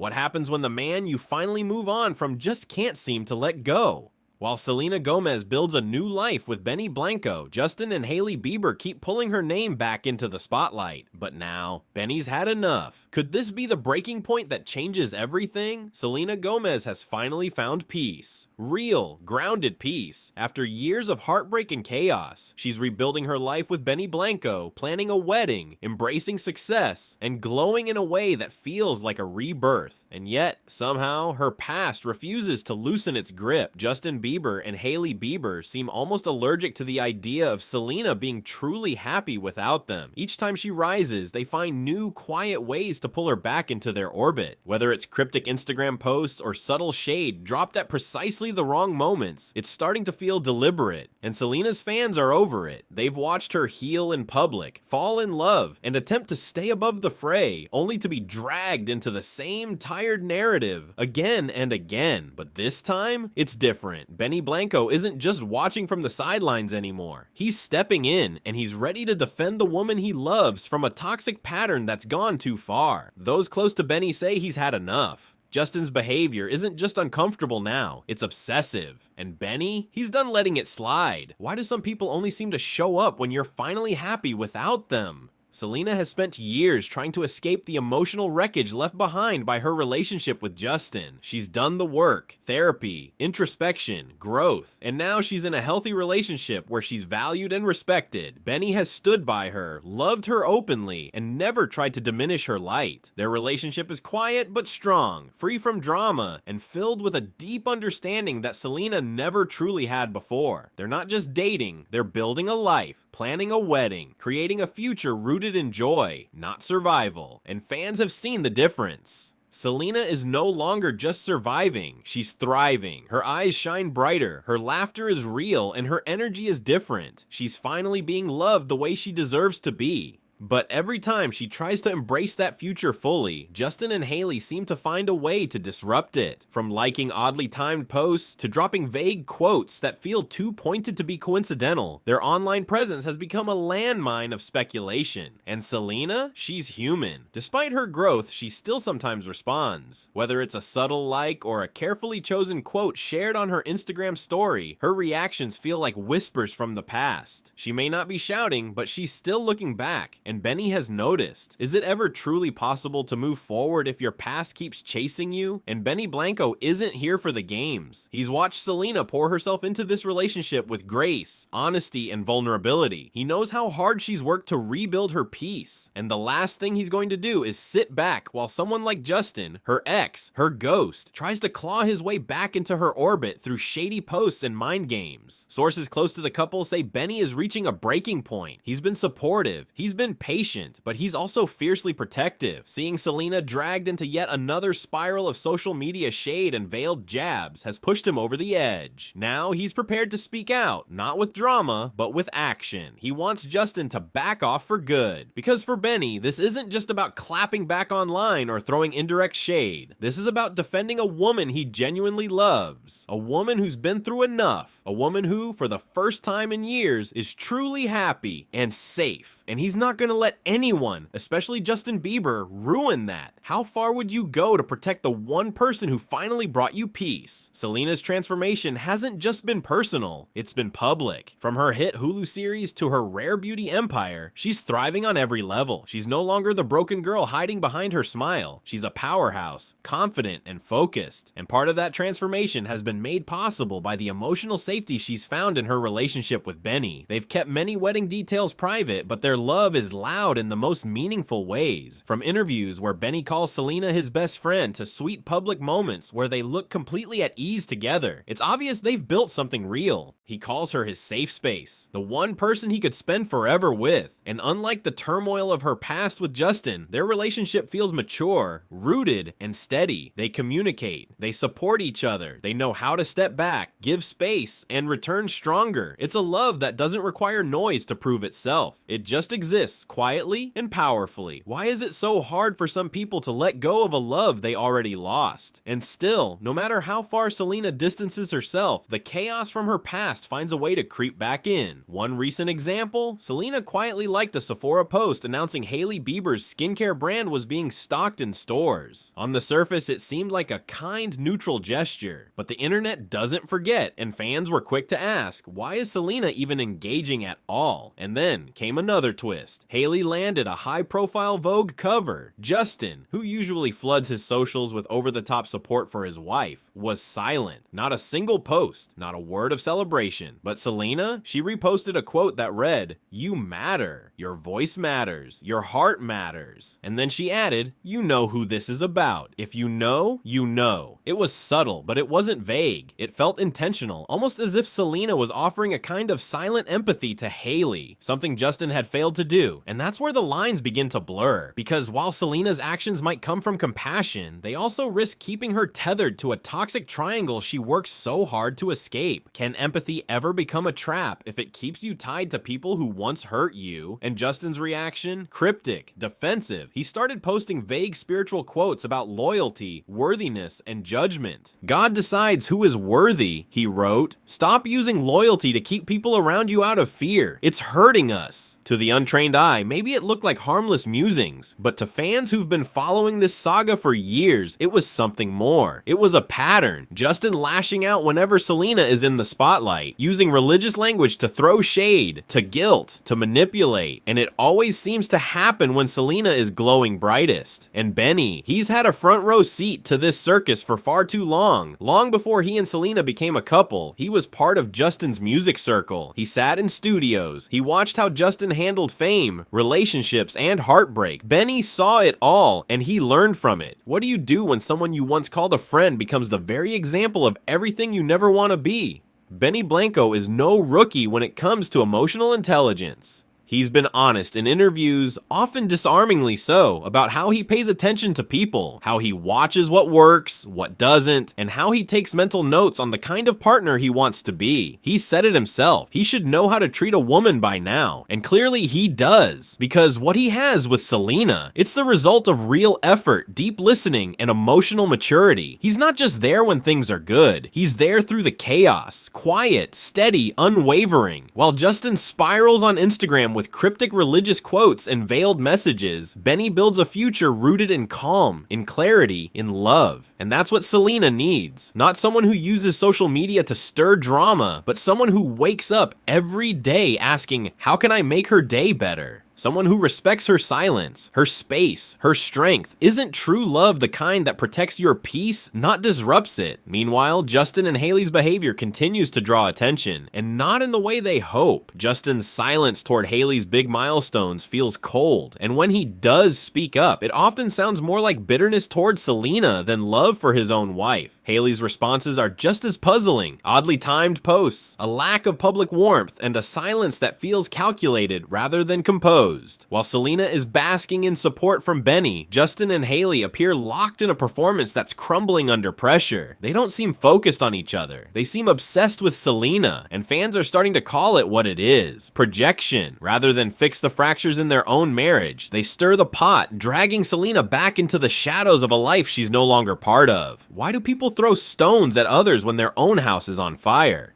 What happens when the man you finally move on from just can't seem to let go? While Selena Gomez builds a new life with Blanco, Justin and Hailey Bieber keep pulling her name back into the spotlight. But now, Benny's had enough. Could this be the breaking point that changes everything? Selena Gomez has finally found peace. Real, grounded peace. After years of heartbreak and chaos, she's rebuilding her life with Blanco, planning a wedding, embracing success, and glowing in a way that feels like a rebirth. And yet, somehow, her past refuses to loosen its grip. Justin Bieber and Hailey Bieber seem almost allergic to the idea of Selena being truly happy without them. Each time she rises, they find new, quiet ways to pull her back into their orbit. Whether it's cryptic Instagram posts or subtle shade dropped at precisely the wrong moments, it's starting to feel deliberate. And Selena's fans are over it. They've watched her heal in public, fall in love, and attempt to stay above the fray, only to be dragged into the same tired narrative again and again. But this time, it's different. Blanco isn't just watching from the sidelines anymore. He's stepping in, and he's ready to defend the woman he loves from a toxic pattern that's gone too far. Those close to Benny say he's had enough. Justin's behavior isn't just uncomfortable now, it's obsessive. And Benny? He's done letting it slide. Why do some people only seem to show up when you're finally happy without them? Selena has spent years trying to escape the emotional wreckage left behind by her relationship with Justin. She's done the work, therapy, introspection, growth, and now she's in a healthy relationship where she's valued and respected. Benny has stood by her, loved her openly, and never tried to diminish her light. Their relationship is quiet but strong, free from drama, and filled with a deep understanding that Selena never truly had before. They're not just dating, they're building a life, planning a wedding, creating a future rooted in joy, not survival, and fans have seen the difference. Selena is no longer just surviving, she's thriving. Her eyes shine brighter, her laughter is real, and her energy is different. She's finally being loved the way she deserves to be. But every time she tries to embrace that future fully, Justin and Hailey seem to find a way to disrupt it. From liking oddly timed posts to dropping vague quotes that feel too pointed to be coincidental, their online presence has become a landmine of speculation. And Selena? She's human. Despite her growth, she still sometimes responds. Whether it's a subtle like or a carefully chosen quote shared on her Instagram story, her reactions feel like whispers from the past. She may not be shouting, but she's still looking back. And Benny has noticed. Is it ever truly possible to move forward if your past keeps chasing you? And Blanco isn't here for the games. He's watched Selena pour herself into this relationship with grace, honesty, and vulnerability. He knows how hard she's worked to rebuild her peace. And the last thing he's going to do is sit back while someone like Justin, her ex, her ghost, tries to claw his way back into her orbit through shady posts and mind games. Sources close to the couple say Benny is reaching a breaking point. He's been supportive. He's been patient, but he's also fiercely protective. Seeing Selena dragged into yet another spiral of social media shade and veiled jabs has pushed him over the edge. Now he's prepared to speak out, not with drama, but with action. He wants Justin to back off for good. Because for Benny, this isn't just about clapping back online or throwing indirect shade. This is about defending a woman he genuinely loves. A woman who's been through enough. A woman who, for the first time in years, is truly happy and safe. And he's not gonna let anyone, especially Justin Bieber, ruin that. How far would you go to protect the one person who finally brought you peace? Selena's transformation hasn't just been personal, it's been public. From her hit Hulu series to her rare beauty empire, she's thriving on every level. She's no longer the broken girl hiding behind her smile. She's a powerhouse, confident and focused. And part of that transformation has been made possible by the emotional safety she's found in her relationship with Benny. They've kept many wedding details private, but their love is loud in the most meaningful ways. From interviews where Benny calls Selena his best friend to sweet public moments where they look completely at ease together, it's obvious they've built something real. He calls her his safe space, the one person he could spend forever with. And unlike the turmoil of her past with Justin, their relationship feels mature, rooted, and steady. They communicate, they support each other, they know how to step back, give space, and return stronger. It's a love that doesn't require noise to prove itself. It just exists yes, quietly and powerfully. Why is it so hard for some people to let go of a love they already lost? And still, no matter how far Selena distances herself, the chaos from her past finds a way to creep back in. One recent example, Selena quietly liked a Sephora post announcing Hailey Bieber's skincare brand was being stocked in stores. On the surface, it seemed like a kind, neutral gesture, but the internet doesn't forget, and fans were quick to ask, why is Selena even engaging at all? And then came another twist. Hailey landed a high-profile Vogue cover. Justin, who usually floods his socials with over-the-top support for his wife, was silent. Not a single post, not a word of celebration. But Selena, she reposted a quote that read, "You matter. Your voice matters. Your heart matters." And then she added, "You know who this is about. If you know, you know." It was subtle, but it wasn't vague. It felt intentional, almost as if Selena was offering a kind of silent empathy to Hailey, something Justin had failed to do. And that's where the lines begin to blur, because while Selena's actions might come from compassion, they also risk keeping her tethered to a toxic triangle she works so hard to escape. Can empathy ever become a trap if it keeps you tied to people who once hurt you? And Justin's reaction? Cryptic, defensive. He started posting vague spiritual quotes about loyalty, worthiness, and judgment. God decides who is worthy, he wrote. Stop using loyalty to keep people around you out of fear. It's hurting us. To the untrained eye, maybe it looked like harmless musings, but to fans who've been following this saga for years, it was something more. It was a pattern. Justin lashing out whenever Selena is in the spotlight, using religious language to throw shade, to guilt, to manipulate, and it always seems to happen when Selena is glowing brightest. And Benny, he's had a front row seat to this circus for far too long. Long before he and Selena became a couple, he was part of Justin's music circle. He sat in studios. He watched how Justin handled fame, relationships, and heartbreak. Benny saw it all, and he learned from it. What do you do when someone you once called a friend becomes the very example of everything you never want to be? Benny Blanco is no rookie when it comes to emotional intelligence. He's been honest in interviews, often disarmingly so, about how he pays attention to people, how he watches what works, what doesn't, and how he takes mental notes on the kind of partner he wants to be. He said it himself. He should know how to treat a woman by now, and clearly he does, because what he has with Selena, it's the result of real effort, deep listening, and emotional maturity. He's not just there when things are good. He's there through the chaos, quiet, steady, unwavering. While Justin spirals on Instagram with cryptic religious quotes and veiled messages, Benny builds a future rooted in calm, in clarity, in love. And that's what Selena needs. Not someone who uses social media to stir drama, but someone who wakes up every day asking, how can I make her day better? Someone who respects her silence, her space, her strength. Isn't true love the kind that protects your peace, not disrupts it? Meanwhile, Justin and Hailey's behavior continues to draw attention, and not in the way they hope. Justin's silence toward Hailey's big milestones feels cold, and when he does speak up, it often sounds more like bitterness toward Selena than love for his own wife. Hailey's responses are just as puzzling. Oddly timed posts, a lack of public warmth, and a silence that feels calculated rather than composed. While Selena is basking in support from Benny, Justin and Hailey appear locked in a performance that's crumbling under pressure. They don't seem focused on each other. They seem obsessed with Selena, and fans are starting to call it what it is: projection. Rather than fix the fractures in their own marriage, they stir the pot, dragging Selena back into the shadows of a life she's no longer part of. Why do people throw stones at others when their own house is on fire?